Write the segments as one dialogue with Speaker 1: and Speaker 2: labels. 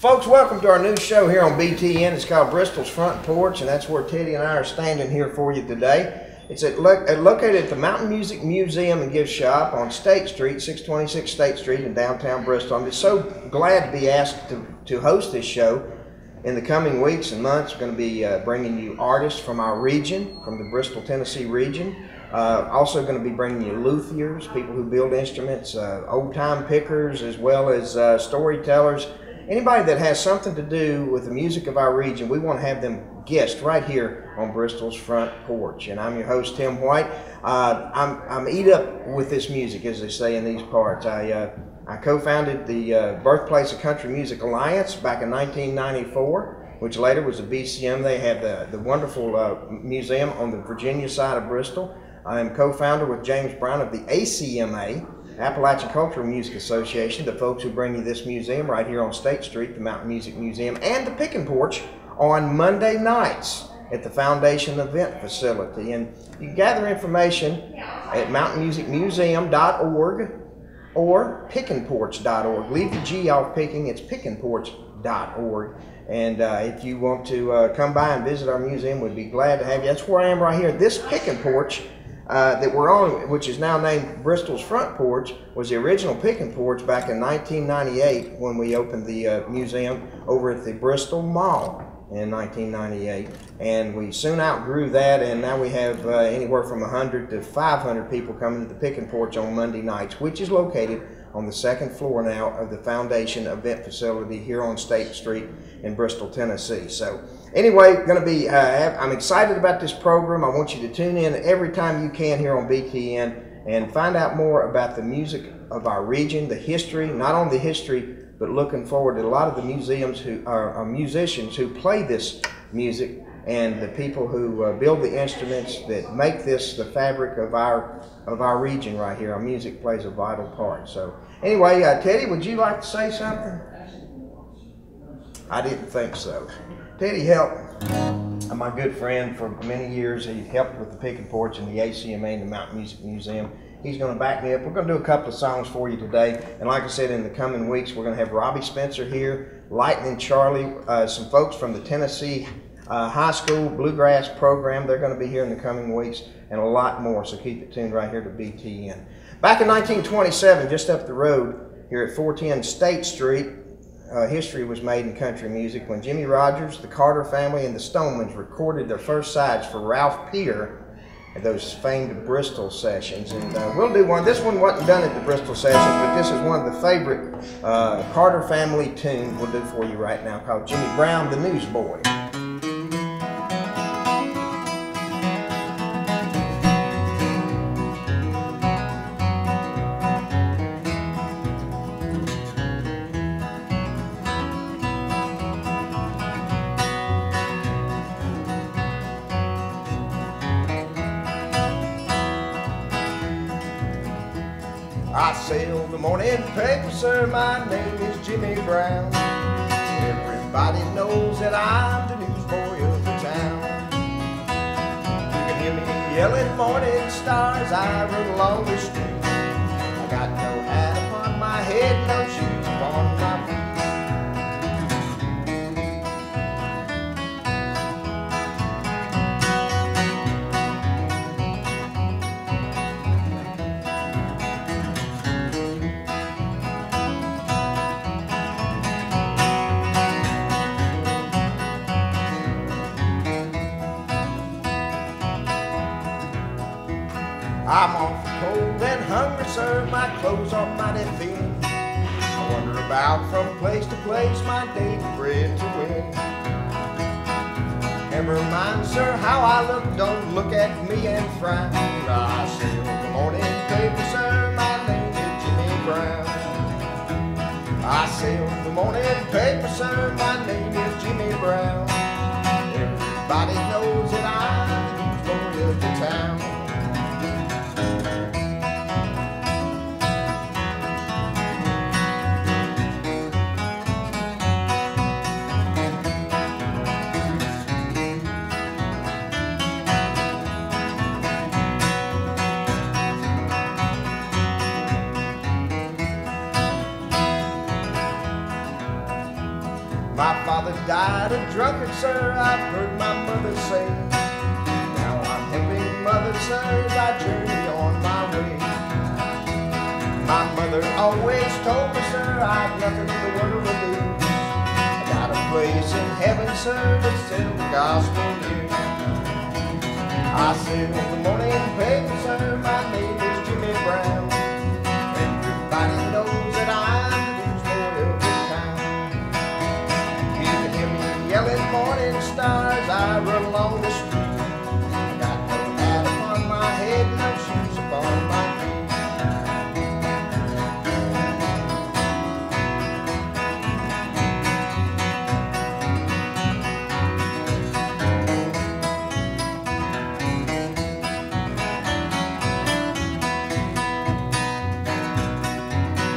Speaker 1: Folks, welcome to our new show here on BTN. It's called Bristol's Front Porch, and that's where Teddy and I are standing here for you today. It's located at the Mountain Music Museum and Gift Shop on State Street, 626 State Street in downtown Bristol. I'm just so glad to be asked to host this show. In the coming weeks and months, we're going to be bringing you artists from our region, from the Bristol, Tennessee region. Also going to be bringing you luthiers, people who build instruments, old-time pickers, as well as storytellers. Anybody that has something to do with the music of our region, we want to have them guest right here on Bristol's Front Porch. And I'm your host, Tim White. I'm eat up with this music, as they say in these parts. I co-founded the Birthplace of Country Music Alliance back in 1994, which later was the BCM. They had the wonderful museum on the Virginia side of Bristol. I am co-founder with James Brown of the ACMA, Appalachian Cultural Music Association, the folks who bring you this museum right here on State Street, the Mountain Music Museum, and the Pickin' Porch on Monday nights at the Foundation Event Facility. And you can gather information at mountainmusicmuseum.org or pickinporch.org. Leave the G off picking, it's pickinporch.org. And if you want to come by and visit our museum, we'd be glad to have you. That's where I am right here. This Pickin' Porch that we're on, which is now named Bristol's Front Porch, was the original Pickin' Porch back in 1998 when we opened the museum over at the Bristol Mall in 1998. And we soon outgrew that, and now we have anywhere from 100 to 500 people coming to the Pickin' Porch on Monday nights, which is located on the second floor now of the Foundation Event Facility here on State Street in Bristol, Tennessee. So anyway, going to be, I'm excited about this program. I want you to tune in every time you can here on BTN and find out more about the music of our region, the history, not only the history, but looking forward to a lot of the museums who are musicians who play this music and the people who build the instruments that make this the fabric of our region right here. Our music plays a vital part. So anyway, Teddy, would you like to say something? I didn't think so. Teddy helped. My good friend for many years. He helped with the Pickin' Porch and the ACMA and the Mountain Music Museum. He's going to back me up. We're going to do a couple of songs for you today. And like I said, in the coming weeks, we're going to have Robbie Spencer here, Lightning Charlie, some folks from the Tennessee High School Bluegrass program. They're going to be here in the coming weeks, and a lot more. So keep it tuned right here to BTN. Back in 1927, just up the road here at 410 State Street, history was made in country music when Jimmy Rogers, the Carter family, and the Stonemans recorded their first sides for Ralph Peter at those famed Bristol sessions. And we'll do one. This one wasn't done at the Bristol sessions, but this is one of the favorite Carter family tunes we'll do for you right now, called Jimmy Brown, the Newsboy. I sell the morning paper, sir, my name is Jimmy Brown. Everybody knows that I'm the newsboy of the town. You can hear me yelling morning stars, I run along the street. I got no hat upon my head, no shoes upon my feet. I'm awful cold and hungry, sir, my clothes are mighty thin. I wander about from place to place, my daily bread to win. Never mind, sir, how I look, don't look at me and frown. I sell the morning paper, sir, my name is Jimmy Brown. I sell the morning paper, sir, my name is Jimmy Brown. Everybody knows that I'm the newsboy of the town. My father died a drunkard, sir, I've heard my mother say. Now I'm helping mother, sir, as I journey on my way. My mother always told me, sir, I've nothing in the world to lose. I got a place in heaven, sir, to sell the gospel news. I sit on the morning paper, sir, my name is Jimmy Brown. Everybody knows that I'm the news boy of the town. You can hear me yelling morning stars, I run along the street. I got no hat upon my head, no shoes upon my feet.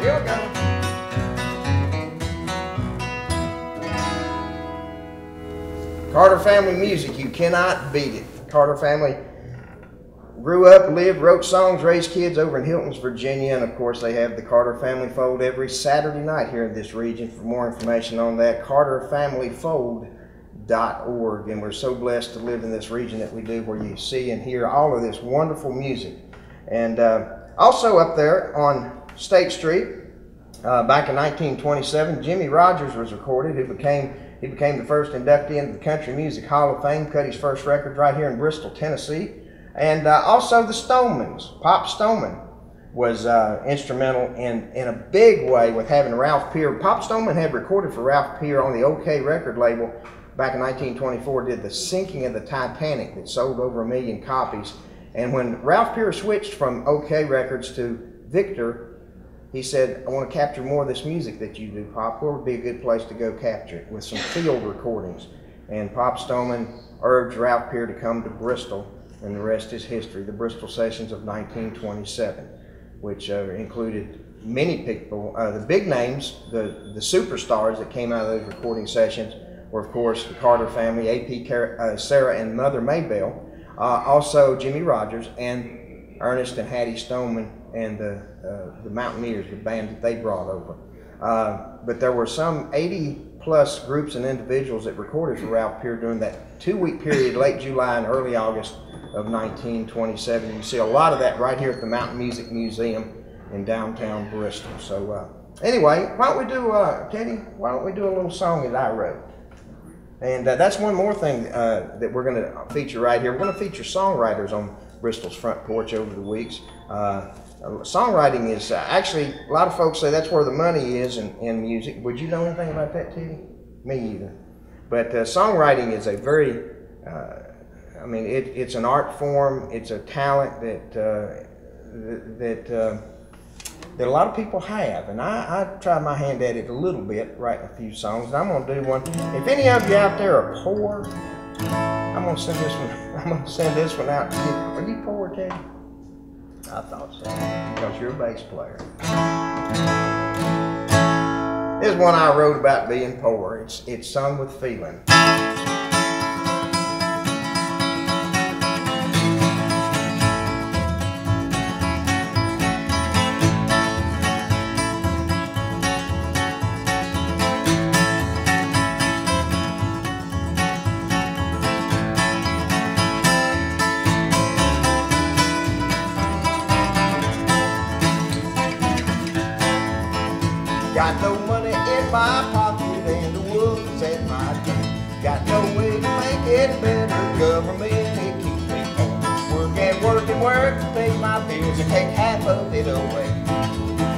Speaker 1: Here we go. Carter family music, you cannot beat it. Carter family grew up, lived, wrote songs, raised kids over in Hilton's, Virginia, and of course they have the Carter Family Fold every Saturday night here in this region. For more information on that, carterfamilyfold.org. And we're so blessed to live in this region that we do, where you see and hear all of this wonderful music. And also up there on State Street, back in 1927, Jimmy Rogers was recorded, who became the first inductee into the Country Music Hall of Fame, cut his first record right here in Bristol, Tennessee. And also the Stonemans. Pop Stoneman was instrumental in a big way with having Ralph Peer. Pop Stoneman had recorded for Ralph Peer on the OK record label back in 1924, did The Sinking of the Titanic that sold over 1 million copies. And when Ralph Peer switched from OK Records to Victor, he said, I want to capture more of this music that you do, Pop. Where would be a good place to go capture it? With some field recordings. And Pop Stoneman urged Ralph Peer to come to Bristol, and the rest is history. The Bristol Sessions of 1927, which included many people. The big names, the superstars that came out of those recording sessions were, of course, the Carter family, A.P. Sarah and Mother Maybelle, also Jimmy Rogers, and Ernest and Hattie Stoneman, and the Mountaineers, the band that they brought over. But there were some 80+ groups and individuals that recorded for Ralph Peer during that 2-week period, late July and early August of 1927. You see a lot of that right here at the Mountain Music Museum in downtown Bristol. So anyway, why don't we do, Teddy, why don't we do a little song that I wrote? And that's one more thing that we're going to feature right here. We're going to feature songwriters on Bristol's Front Porch over the weeks. Songwriting is actually, a lot of folks say that's where the money is in music. Would you know anything about that, Teddy? Me either. But songwriting is a very, I mean, it's an art form. It's a talent that a lot of people have. And I try my hand at it a little bit, writing a few songs. And I'm going to do one. If any of you out there are poor, I'm going to send this one. I'm going to send this one out to you. Are you poor, Teddy? I thought so, because you're a bass player. This is one I wrote about being poor. It's sung with feeling. Got no money in my pocket and the wolves at my door. Got no way to make it better. Government, it keeps me poor. Work and work and work to pay my bills and take half of it away.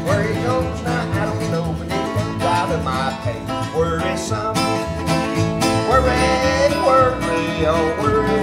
Speaker 1: Where it goes now, I don't know, but it comes out of my pay. Worry some, worry, worry, oh worry.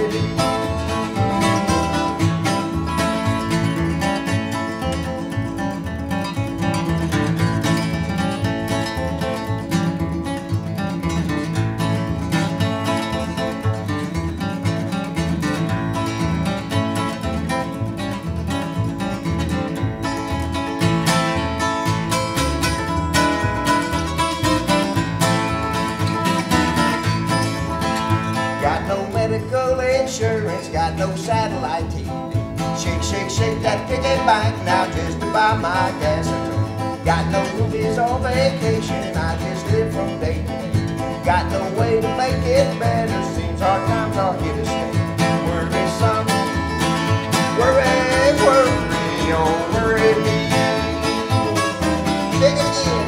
Speaker 1: Medical insurance, got no satellite TV. Shake, shake, shake that piggy bank now just to buy my gasoline. Got no movies or vacation, I just live from day to day. Got way to make it better. Seems hard times are here to stay. Worry some, worry, oh worry me. Dig it again.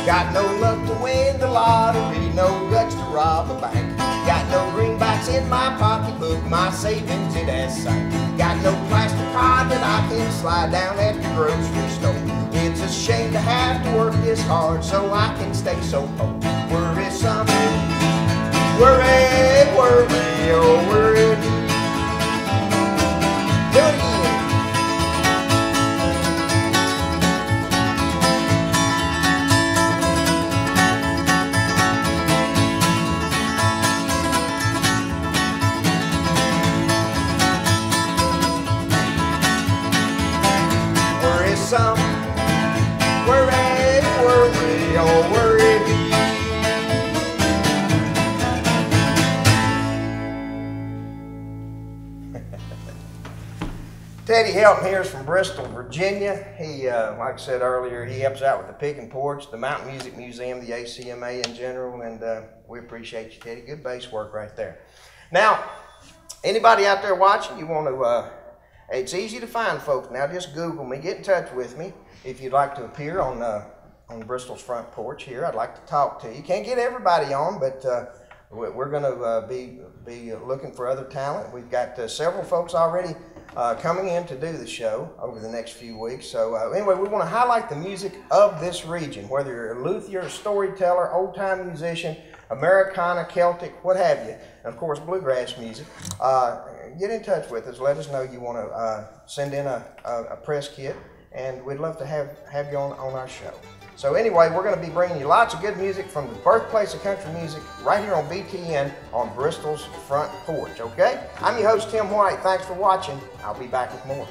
Speaker 1: Got no luck to win the lottery, no guts to rob a bank. Got no greenbacks in my pocketbook, my savings it has sank. Got no plastic card that I can slide down at the grocery store. It's a shame to have to work this hard so I can stay so poor. Worry some, worry, oh worry. Do it again. Some worry, oh worry me. Teddy Helton here is from Bristol, Virginia. He, like I said earlier, he helps out with the Pickin' Porch, the Mountain Music Museum, the ACMA in general, and we appreciate you, Teddy. Good bass work right there. Now, anybody out there watching, you want to it's easy to find, folks. Now just Google me. Get in touch with me if you'd like to appear on Bristol's front porch here. I'd like to talk to you. Can't get everybody on, but we're going to be looking for other talent. We've got several folks already coming in to do the show over the next few weeks. So anyway, we want to highlight the music of this region, whether you're a luthier, a storyteller, old-time musician, Americana, Celtic, what have you, and of course bluegrass music. Get in touch with us. Let us know you want to send in a press kit, and we'd love to have you on our show. So anyway, we're going to be bringing you lots of good music from the birthplace of country music right here on BTN on Bristol's Front Porch, okay? I'm your host, Tim White. Thanks for watching. I'll be back with more.